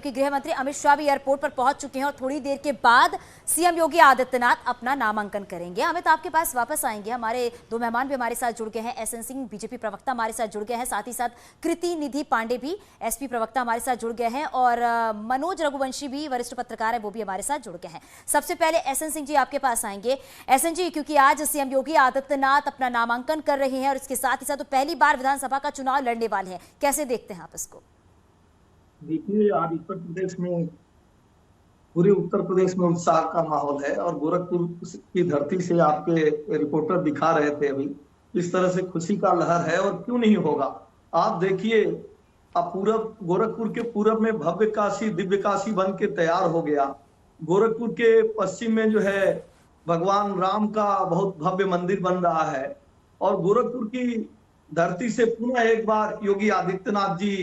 कि गृह मंत्री अमित शाह भी एयरपोर्ट पर पहुंच चुके हैं और थोड़ी देर के बाद सीएम योगी आदित्यनाथ अपना नामांकन करेंगे। अमित, आपके पास वापस आएंगे। हमारे दो मेहमान भी हमारे साथ जुड़ गए हैं। एसएन सिंह बीजेपी प्रवक्ता हमारे साथ जुड़ गए हैं, साथ ही साथ कृति निधि पांडे भी एसपी प्रवक्ता हमारे साथ जुड़ गए हैं और मनोज रघुवंशी भी वरिष्ठ पत्रकार है, वो भी हमारे साथ जुड़ गए हैं। सबसे पहले एसएन सिंह जी आपके पास आएंगे। एसएन जी, क्योंकि आज सीएम योगी आदित्यनाथ अपना नामांकन कर रहे हैं और इसके साथ ही साथ पहली बार विधानसभा का चुनाव लड़ने वाले हैं, कैसे देखते हैं आप इसको? देखिए, आज उत्तर प्रदेश में, पूरे उत्तर प्रदेश में उत्साह का माहौल है और गोरखपुर की धरती से आपके रिपोर्टर दिखा रहे थे अभी, इस तरह से खुशी का लहर है और क्यों नहीं होगा। आप देखिए, अब पूरब, गोरखपुर के पूरब में भव्य काशी दिव्य काशी बन के तैयार हो गया। गोरखपुर के पश्चिम में जो है भगवान राम का बहुत भव्य मंदिर बन रहा है और गोरखपुर की धरती से पुनः एक बार योगी आदित्यनाथ जी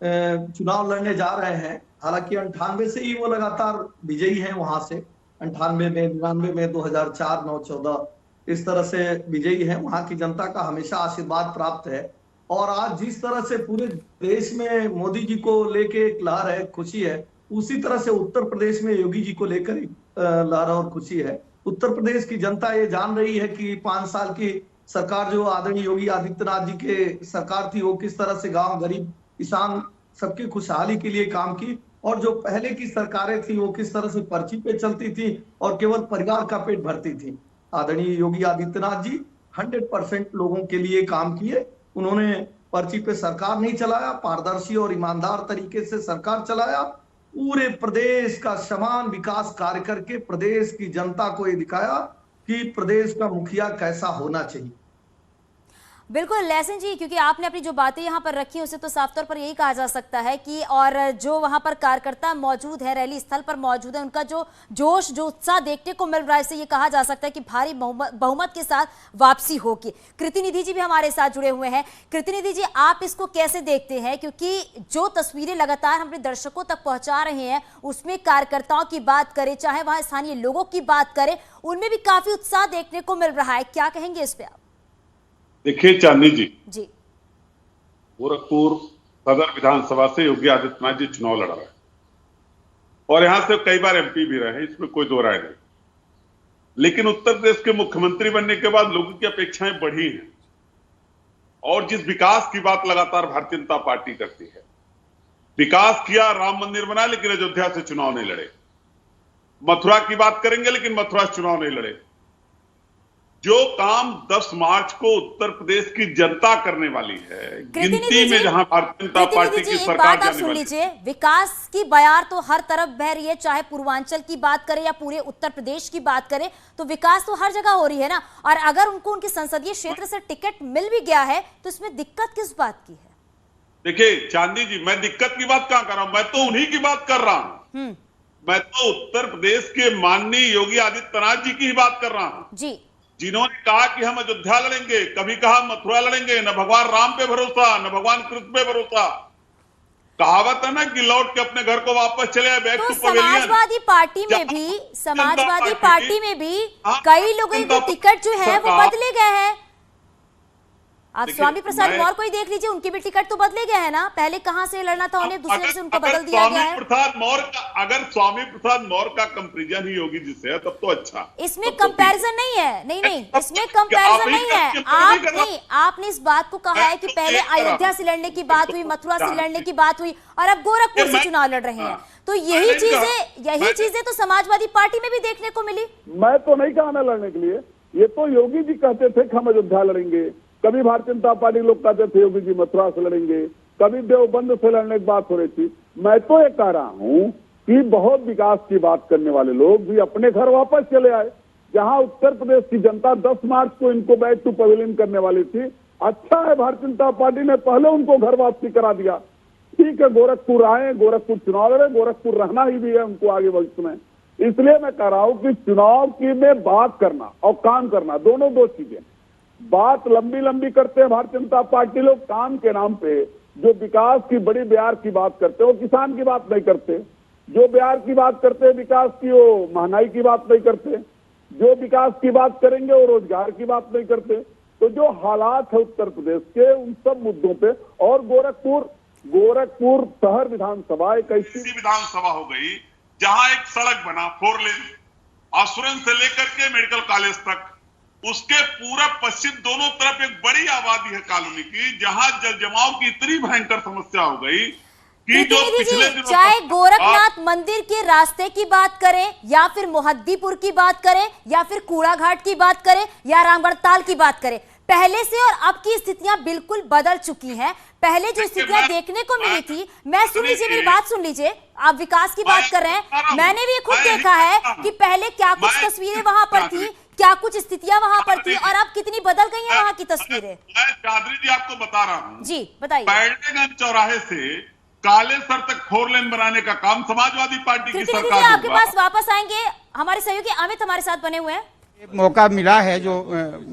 चुनाव लड़ने जा रहे हैं। हालांकि 98 से ही वो लगातार विजयी हैं, वहां से 98 में, 99 में, 2004, 9, 14 इस तरह से विजयी हैं। वहां की जनता का हमेशा आशीर्वाद प्राप्त है और आज जिस तरह से पूरे देश में मोदी जी को लेके एक लहर है, खुशी है, उसी तरह से उत्तर प्रदेश में योगी जी को लेकर लहर और खुशी है। उत्तर प्रदेश की जनता ये जान रही है कि 5 साल की सरकार जो आदरणीय योगी आदित्यनाथ जी के सरकार थी, वो किस तरह से गांव, गरीब, किसान, सबकी खुशहाली के लिए काम की और जो पहले की सरकारें थी वो किस तरह से पर्ची पे चलती थी और केवल परिवार का पेट भरती थी। आदरणीय योगी आदित्यनाथ जी 100% लोगों के लिए काम किए। उन्होंने पर्ची पे सरकार नहीं चलाया, पारदर्शी और ईमानदार तरीके से सरकार चलाया। पूरे प्रदेश का समान विकास कार्य करके प्रदेश की जनता को ये दिखाया कि प्रदेश का मुखिया कैसा होना चाहिए। बिल्कुल लहसन जी, क्योंकि आपने अपनी जो बातें यहाँ पर रखी उससे तो साफ तौर पर यही कहा जा सकता है कि और जो वहाँ पर कार्यकर्ता मौजूद है, रैली स्थल पर मौजूद है, उनका जो जोश, जो उत्साह देखने को मिल रहा है, इससे ये कहा जा सकता है कि भारी बहुमत के साथ वापसी होगी। कृति निधि जी भी हमारे साथ जुड़े हुए हैं। कृति निधि जी, आप इसको कैसे देखते हैं? क्योंकि जो तस्वीरें लगातार हम अपने दर्शकों तक पहुंचा रहे हैं, उसमें कार्यकर्ताओं की बात करें, चाहे वहां स्थानीय लोगों की बात करें, उनमें भी काफी उत्साह देखने को मिल रहा है। क्या कहेंगे इस पे आप? देखिए चांदनी जी, गोरखपुर सदर विधानसभा से योगी आदित्यनाथ जी चुनाव लड़ रहे हैं और यहां से कई बार एमपी भी रहे हैं, इसमें कोई दो राय नहीं। लेकिन उत्तर प्रदेश के मुख्यमंत्री बनने के बाद लोगों की अपेक्षाएं बढ़ी हैं और जिस विकास की बात लगातार भारतीय जनता पार्टी करती है, विकास किया, राम मंदिर बना, लेकिन अयोध्या से चुनाव नहीं लड़े। मथुरा की बात करेंगे लेकिन मथुरा से चुनाव नहीं लड़े। जो काम 10 मार्च को उत्तर प्रदेश की जनता करने वाली है, गिनती में जहां भारतीय जनता पार्टी की सरकार जाने सुन लीजिए, विकास की बयार तो हर तरफ बह रही है, चाहे पूर्वांचल की बात करें या पूरे उत्तर प्रदेश की बात करें, तो विकास तो हर जगह हो रही है ना। और अगर उनको उनके संसदीय क्षेत्र से टिकट मिल भी गया है तो इसमें दिक्कत किस बात की है? देखिए चांदी जी, मैं दिक्कत की बात कहां कर रहा हूं, मैं तो उन्हीं की बात कर रहा हूं। मैं तो उत्तर प्रदेश के माननीय योगी आदित्यनाथ जी की ही बात कर रहा हूं जी, जिन्होंने कहा कि हम अयोध्या लड़ेंगे, कभी कहा मथुरा लड़ेंगे, न भगवान राम पे भरोसा, न भगवान कृष्ण पे भरोसा। कहावत है ना कि लौट के अपने घर को वापस चले, back to pavilion. Samajwadi Party में भी कई लोगों के टिकट जो है वो बदले गए हैं। आप स्वामी प्रसाद मौर्य को ही देख लीजिए, उनके भी टिकट तो बदले गए हैं ना। पहले कहां से लड़ना था उन्हें, दूसरे से उनको बदल दिया गया है। अगर स्वामी प्रसाद मौर्य का कंपैरिजन ही योगी जी से है तब तो अच्छा। इसमें कंपैरिजन नहीं है, नहीं, इसमें कंपैरिजन नहीं है। आपने इस बात को कहा है कि पहले अयोध्या से लड़ने की बात हुई, मथुरा से लड़ने की बात हुई और अब गोरखपुर से चुनाव लड़ रहे हैं। तो यही चीजें तो समाजवादी पार्टी में भी देखने को मिली। मैं तो नहीं कहा ना लड़ने के लिए, ये तो योगी जी कहते थे कि हम अयोध्या लड़ेंगे, कभी भारतीय जनता पार्टी लोग कहते थे योगी जी मथुरा से लड़ेंगे, कभी देवबंद से लड़ने की बात हो रही थी। मैं तो ये कह रहा हूं कि बहुत विकास की बात करने वाले लोग भी अपने घर वापस चले आए। जहां उत्तर प्रदेश की जनता 10 मार्च को इनको बैक टू पवेलियन करने वाली थी, अच्छा है भारतीय जनता पार्टी ने पहले उनको घर वापसी करा दिया। ठीक है, गोरखपुर आए, गोरखपुर चुनाव लड़े, गोरखपुर रहना ही भी है उनको आगे भविष्य में। इसलिए मैं कह रहा हूं कि चुनाव की में बात करना और काम करना दोनों दो चीजें। बात लंबी लंबी करते हैं भारतीय जनता पार्टी लोग, काम के नाम पे जो विकास की, बड़ी बिहार की बात करते हैं, वो किसान की बात नहीं करते। जो बिहार की बात करते हैं विकास की, वो महंगाई की बात नहीं करते। जो विकास की बात करेंगे वो रोजगार की बात नहीं करते। तो जो हालात है उत्तर प्रदेश के, उन सब मुद्दों पे और गोरखपुर गोरखपुर शहर विधानसभा एक ऐसी विधानसभा हो गई जहां एक सड़क बना 4 लेन आसुरन से लेकर के मेडिकल कॉलेज तक, उसके पूरा पश्चिम दोनों तरफ एक बड़ी आबादी है कॉलोनी की, जहां जल जमाव की इतनी भयंकर समस्या हो गई कि जो पिछले दिनों चाहे गोरखनाथ मंदिर के रास्ते की बात करें या फिर मोहद्दीपुर की बात करें या फिर कूड़ा घाट की बात करें या रामगढ़ ताल की बात करें, पहले से और अब की स्थितियां बिल्कुल बदल चुकी हैं। पहले जो स्थितियां देखने को मिली थी, मैं सुन लीजिए, मेरी बात सुन लीजिए, आप विकास की बात कर रहे हैं, मैंने भी खुद देखा है कि पहले क्या कुछ तस्वीरें वहां पर थी, क्या कुछ स्थितियां वहां पर थी और अब कितनी बदल गई हैं वहां की तस्वीरें। मैं चौधरी जी आपको बता रहा हूं जी बताइए। बैरगंज चौराहे से कालेसर तक 4 लेन बनाने का काम समाजवादी पार्टी की सरकार आपके पास वापस आएंगे, हमारे सहयोगी अमित हमारे साथ बने हुए हैं। मौका मिला है जो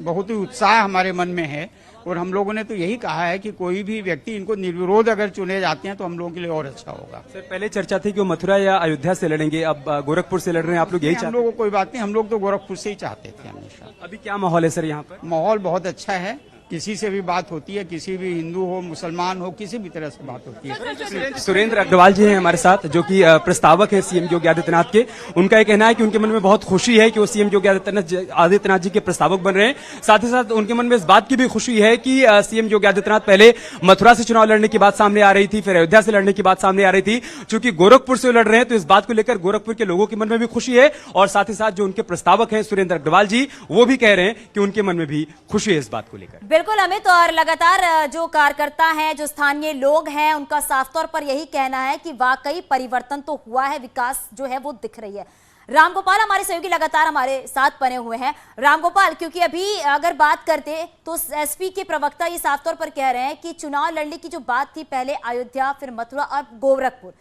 बहुत ही उत्साह हमारे मन में है और हम लोगों ने तो यही कहा है कि कोई भी व्यक्ति इनको निर्विरोध अगर चुने जाते हैं तो हम लोगों के लिए और अच्छा होगा। सर पहले चर्चा थी कि वो मथुरा या अयोध्या से लड़ेंगे, अब गोरखपुर से लड़ रहे हैं, आप लोग यही हम चाहते लोगों को कोई बात नहीं, हम लोग तो गोरखपुर से ही चाहते थे हमेशा। हैं? अभी क्या माहौल है सर यहाँ पर? माहौल बहुत अच्छा है, किसी से भी बात होती है, किसी भी हिंदू हो मुसलमान हो किसी भी तरह से बात होती है। सुरेंद्र अग्रवाल जी हैं हमारे साथ, जो कि प्रस्तावक है सीएम योगी आदित्यनाथ के। उनका ये कहना है कि उनके मन में बहुत खुशी है कि वो सीएम योगी आदित्यनाथ जी के प्रस्तावक बन रहे हैं। साथ ही साथ उनके मन में इस बात की भी खुशी है कि सीएम योगी आदित्यनाथ पहले मथुरा से चुनाव लड़ने की बात सामने आ रही थी, फिर अयोध्या से लड़ने की बात सामने आ रही थी। चूंकि गोरखपुर से लड़ रहे हैं तो इस बात को लेकर गोरखपुर के लोगों के मन में भी खुशी है और साथ ही साथ जो उनके प्रस्तावक हैं सुरेंद्र अग्रवाल जी, वो भी कह रहे हैं कि उनके मन में भी खुशी है इस बात को लेकर। बिल्कुल अमित, और लगातार जो कार्यकर्ता हैं, जो स्थानीय लोग हैं, उनका साफ तौर पर यही कहना है कि वाकई परिवर्तन तो हुआ है, विकास जो है वो दिख रही है। रामगोपाल हमारे सहयोगी लगातार हमारे साथ बने हुए हैं। रामगोपाल, क्योंकि अभी अगर बात करते तो एसपी के प्रवक्ता ये साफ तौर पर कह रहे हैं कि चुनाव लड़ने की जो बात थी, पहले अयोध्या फिर मथुरा अब गोरखपुर,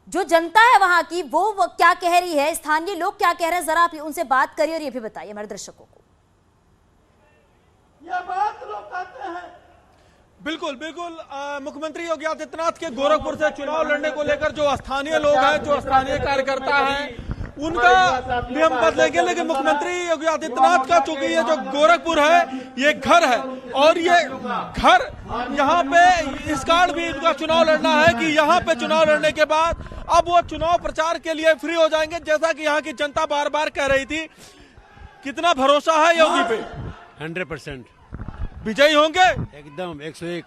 जो जनता है वहां की वो क्या कह रही है, स्थानीय लोग क्या कह रहे हैं, जरा आप उनसे बात करिए और ये भी बताइए हमारे दर्शकों को। यह बात लोग कहते हैं। बिल्कुल बिल्कुल, मुख्यमंत्री योगी आदित्यनाथ के गोरखपुर से चुनाव लड़ने को लेकर जो स्थानीय लोग हैं, जो स्थानीय कार्यकर्ता हैं, उनका भी हम बदलेंगे, लेकिन मुख्यमंत्री योगी आदित्यनाथ का चूंकि ये जो गोरखपुर है ये घर है और ये घर यहाँ पे इस कारण भी इनका चुनाव लड़ना है कि यहाँ पे चुनाव लड़ने के बाद अब वो चुनाव प्रचार के लिए फ्री हो जाएंगे, जैसा कि यहाँ की जनता बार बार कह रही थी। कितना भरोसा है योगी पे? 100% विजयी होंगे एकदम 101।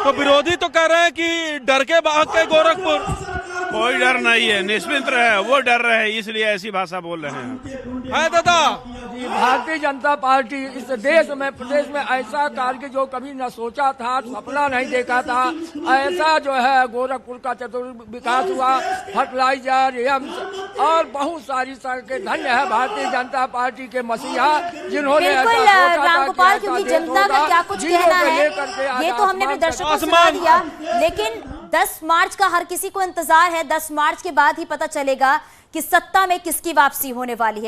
तो विरोधी तो कह रहे हैं कि डर के भाग के गोरखपुर। कोई डर नहीं है, निश्चिंत रहे, वो डर रहे हैं इसलिए ऐसी भाषा बोल रहे हैं। है दादा, भारतीय जनता पार्टी इस देश में प्रदेश में ऐसा कार्य जो कभी न सोचा था, सपना नहीं देखा था, ऐसा जो है गोरखपुर का चतुर्थ विकास हुआ, फर्टिलाइजर, एम्स और बहुत सारी सड़कें। धन्य है भारतीय जनता पार्टी के मसीहा जिन्होंने रामगोपाल, क्योंकि जनता का क्या कुछ कहना है ये तो हमने अपने दर्शकों को सुना दिया, लेकिन 10 मार्च का हर किसी को इंतजार है। 10 मार्च के बाद ही पता चलेगा कि सत्ता में किसकी वापसी होने वाली है।